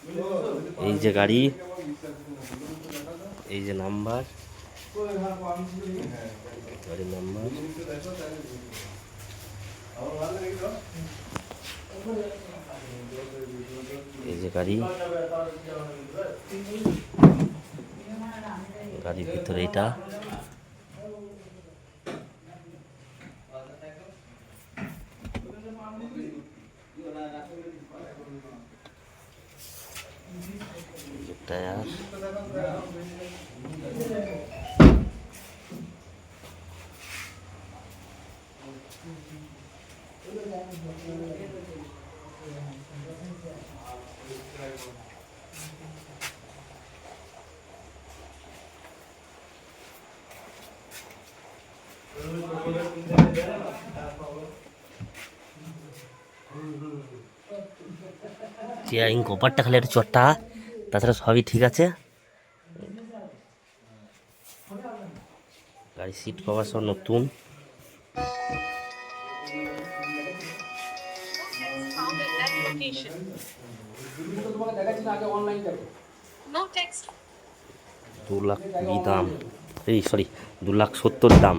এই যে গাড়ি, এই যে নাম্বার, গাড়ির নাম্বার, এই যে গাড়ি, গাড়ির ভিতরে এটা, টায়ার, চেয়ারিং কভারটা খালি একটা চটটা, তাছাড়া সবই ঠিক আছে। গাড়ির সিট কভার সব নতুন। $2,20,000 দাম, এই সরি $2,70,000 দাম,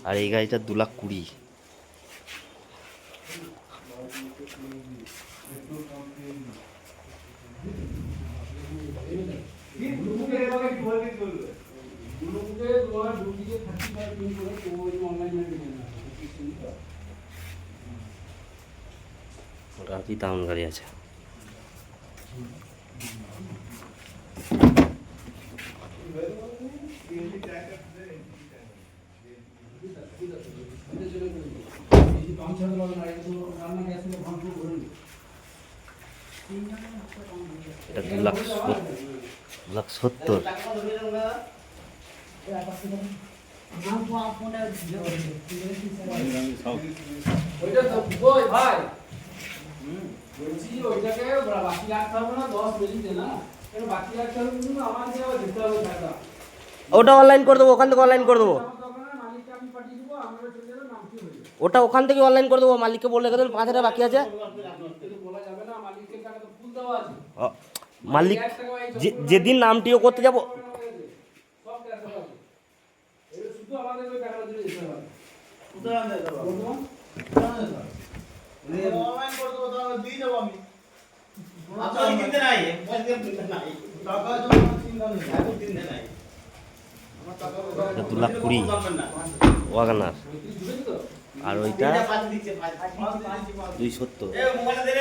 আর এই গাড়িটা $2,20,000। গাড়ি দাম গাড়ি আছে। এটা $2,70,000। ওটা অনলাইন করে দেবো, ওখান থেকে অনলাইন করে দেবো, ওটা ওখান থেকে অনলাইন করে দেবো। মালিককে বলে রেখে দেবেন 5,000 বাকি আছে। মালিক যেদিন নামটিও করতে যাবো, $2,20,000 ওয়াগনার, আর ওইটা $270,000।